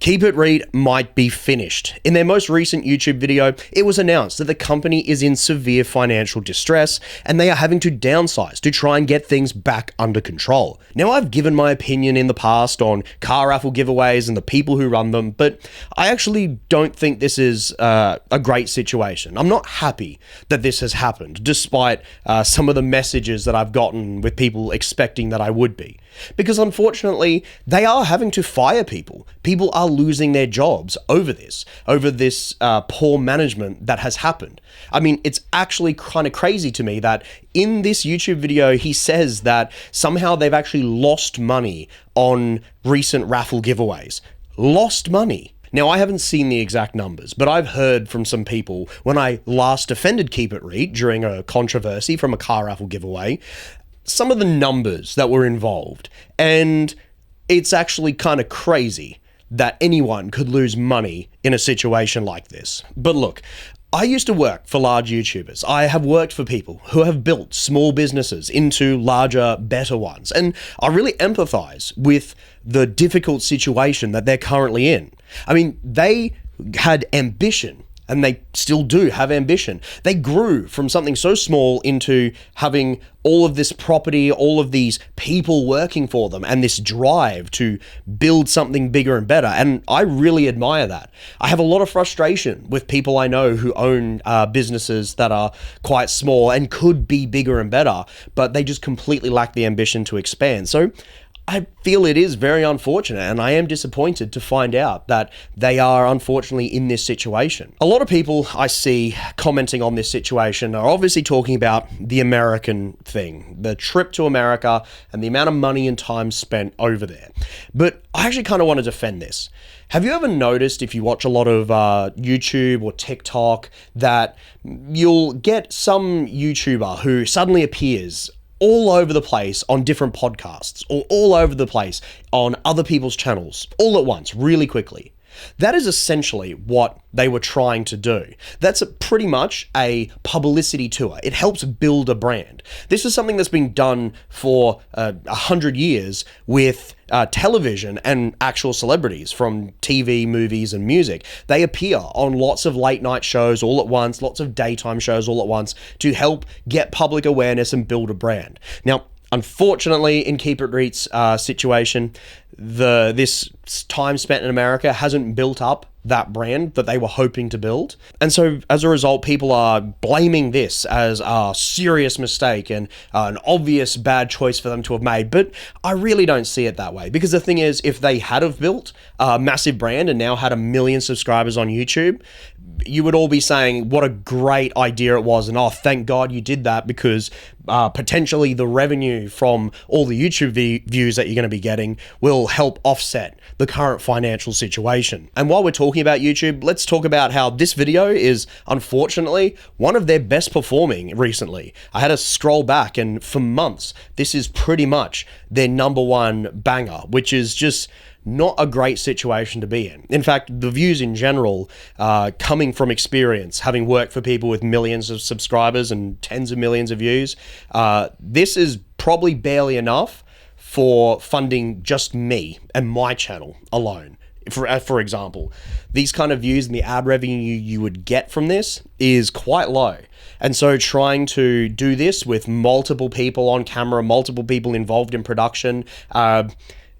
Keep It Reet might be finished. In their most recent YouTube video, it was announced that the company is in severe financial distress and they are having to downsize to try and get things back under control. Now, I've given my opinion in the past on car raffle giveaways and the people who run them, but I actually don't think this is a great situation. I'm not happy that this has happened, despite some of the messages that I've gotten with people expecting that I would be. Because unfortunately, they are having to fire people. People are losing their jobs over this poor management that has happened. I mean, it's actually kind of crazy to me that in this YouTube video, he says that somehow they've actually lost money on recent raffle giveaways. Lost money. Now, I haven't seen the exact numbers, but I've heard from some people when I last defended Keep It Reet during a controversy from a car raffle giveaway, some of the numbers that were involved. And it's actually kind of crazy that anyone could lose money in a situation like this. But look, I used to work for large YouTubers. I have worked for people who have built small businesses into larger, better ones. And I really empathize with the difficult situation that they're currently in. I mean, they had ambition. And they still do have ambition. They grew from something so small into having all of this property, all of these people working for them, and this drive to build something bigger and better. And I really admire that. I have a lot of frustration with people I know who own businesses that are quite small and could be bigger and better, but they just completely lack the ambition to expand. So I feel it is very unfortunate, and I am disappointed to find out that they are unfortunately in this situation. A lot of people I see commenting on this situation are obviously talking about the American thing, the trip to America and the amount of money and time spent over there. But I actually kind of want to defend this. Have you ever noticed, if you watch a lot of YouTube or TikTok, that you'll get some YouTuber who suddenly appears all over the place on different podcasts or all over the place on other people's channels all at once, really quickly? That is essentially what they were trying to do. That's pretty much a publicity tour. It helps build a brand. This is something that's been done for 100 years with television and actual celebrities from TV, movies, and music. They appear on lots of late night shows all at once, lots of daytime shows all at once to help get public awareness and build a brand. Now, unfortunately, in Keep It Reet's situation, this time spent in America hasn't built up that brand that they were hoping to build. And so as a result, people are blaming this as a serious mistake and an obvious bad choice for them to have made. But I really don't see it that way, because the thing is, if they had have built a massive brand and now had 1 million subscribers on YouTube, you would all be saying what a great idea it was, and oh, thank God you did that, because potentially the revenue from all the YouTube views that you're going to be getting will help offset the current financial situation. And while we're talking about YouTube, let's talk about how this video is unfortunately one of their best performing recently. I had to scroll back, and for months, this is pretty much their #1 banger, which is just not a great situation to be in. In fact, the views in general, coming from experience, having worked for people with millions of subscribers and tens of millions of views, this is probably barely enough for funding just me and my channel alone. For example, these kind of views and the ad revenue you would get from this is quite low. And so trying to do this with multiple people on camera, multiple people involved in production,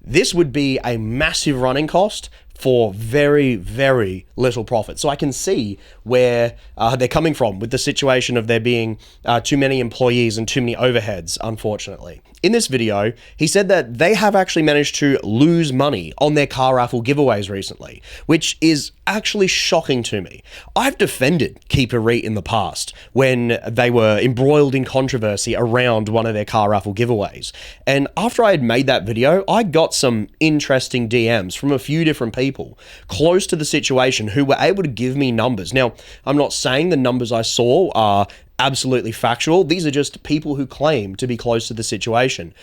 this would be a massive running cost for very, very little profit. So I can see where they're coming from with the situation of there being too many employees and too many overheads, unfortunately. In this video, he said that they have actually managed to lose money on their car raffle giveaways recently, which is actually shocking to me. I've defended Keep It Reet in the past when they were embroiled in controversy around one of their car raffle giveaways. And after I had made that video, I got some interesting DMs from a few different people close to the situation who were able to give me numbers. Now, I'm not saying the numbers I saw are absolutely factual. These are just people who claim to be close to the situation.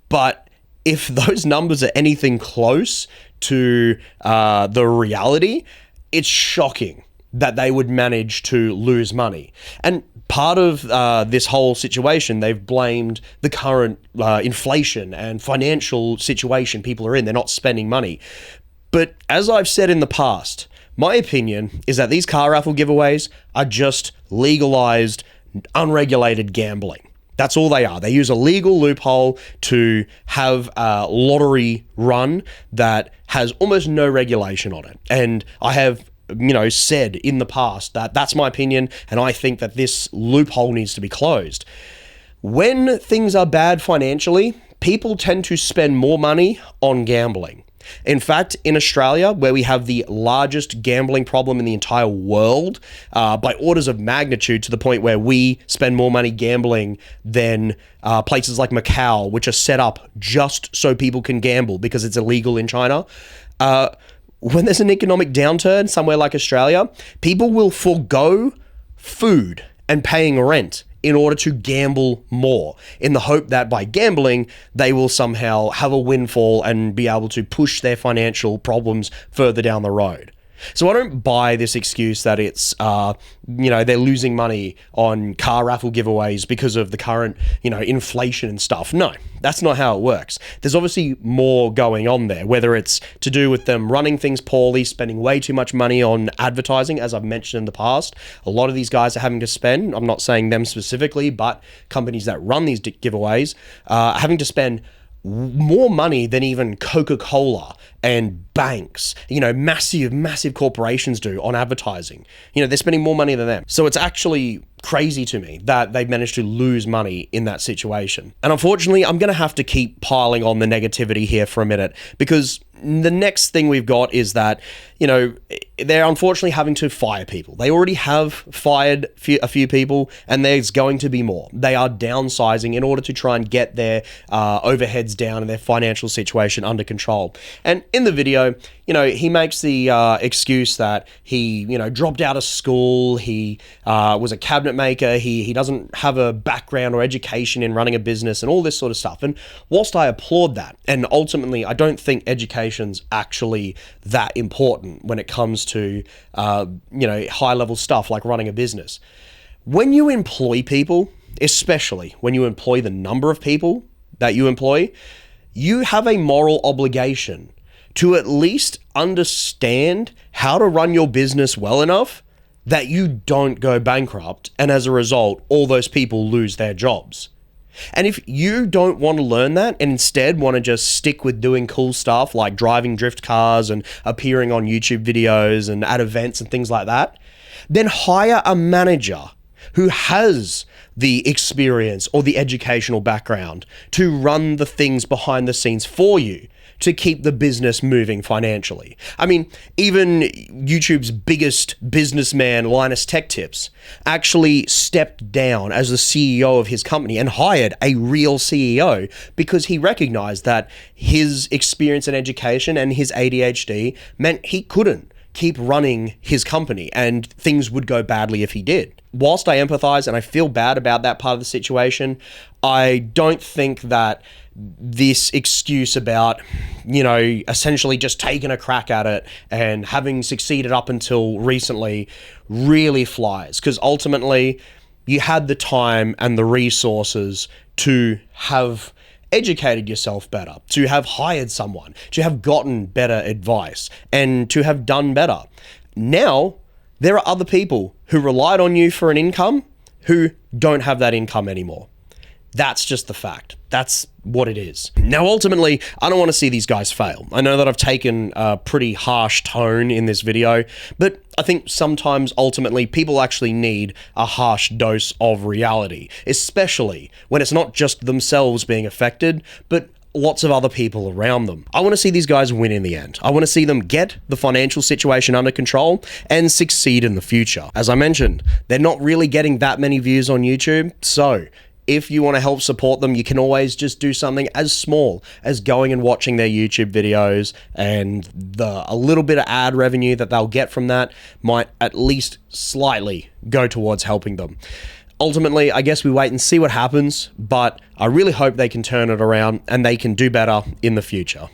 But if those numbers are anything close to the reality, it's shocking that they would manage to lose money. And part of this whole situation, they've blamed the current inflation and financial situation people are in. They're not spending money. But as I've said in the past, my opinion is that these car raffle giveaways are just legalized, unregulated gambling. That's all they are. They use a legal loophole to have a lottery run that has almost no regulation on it. And I have said in the past that that's my opinion, and I think that this loophole needs to be closed. When things are bad financially, people tend to spend more money on gambling. In fact, in Australia, where we have the largest gambling problem in the entire world, by orders of magnitude, to the point where we spend more money gambling than places like Macau, which are set up just so people can gamble because it's illegal in China. When there's an economic downturn somewhere like Australia, people will forego food and paying rent in order to gamble more, in the hope that by gambling, they will somehow have a windfall and be able to push their financial problems further down the road. So I don't buy this excuse that it's, they're losing money on car raffle giveaways because of the current, inflation and stuff. No, that's not how it works. There's obviously more going on there, whether it's to do with them running things poorly, spending way too much money on advertising, as I've mentioned in the past. A lot of these guys are having to spend, I'm not saying them specifically, but companies that run these giveaways are having to spend more money than even Coca-Cola and banks, massive corporations do on advertising. They're spending more money than them. So it's actually crazy to me that they've managed to lose money in that situation. And unfortunately, I'm going to have to keep piling on the negativity here for a minute, because the next thing we've got is that, they're unfortunately having to fire people. They already have fired a few people, and there's going to be more. They are downsizing in order to try and get their overheads down and their financial situation under control. And in the video, he makes the excuse that he, dropped out of school. He was a cabinet maker. He doesn't have a background or education in running a business and all this sort of stuff. And whilst I applaud that, and ultimately I don't think education's actually that important when it comes to, high level stuff like running a business. When you employ people, especially when you employ the number of people that you employ, you have a moral obligation to at least understand how to run your business well enough that you don't go bankrupt, and as a result, all those people lose their jobs. And if you don't want to learn that and instead want to just stick with doing cool stuff like driving drift cars and appearing on YouTube videos and at events and things like that, then hire a manager who has the experience or the educational background to run the things behind the scenes for you to keep the business moving financially. I mean, even YouTube's biggest businessman, Linus Tech Tips, actually stepped down as the CEO of his company and hired a real CEO because he recognized that his experience and education and his ADHD meant he couldn't keep running his company and things would go badly if he did. Whilst I empathize and I feel bad about that part of the situation, I don't think that this excuse about, essentially just taking a crack at it and having succeeded up until recently really flies. Because ultimately, you had the time and the resources to have educated yourself better, to have hired someone, to have gotten better advice, and to have done better. Now, there are other people who relied on you for an income who don't have that income anymore. That's just the fact. That's what it is. Now, ultimately, I don't want to see these guys fail. I know that I've taken a pretty harsh tone in this video, but I think sometimes, ultimately, people actually need a harsh dose of reality, especially when it's not just themselves being affected, but lots of other people around them. I want to see these guys win in the end. I want to see them get the financial situation under control and succeed in the future. As I mentioned, they're not really getting that many views on YouTube, so if you want to help support them, you can always just do something as small as going and watching their YouTube videos, and a little bit of ad revenue that they'll get from that might at least slightly go towards helping them. Ultimately, I guess we wait and see what happens, but I really hope they can turn it around and they can do better in the future.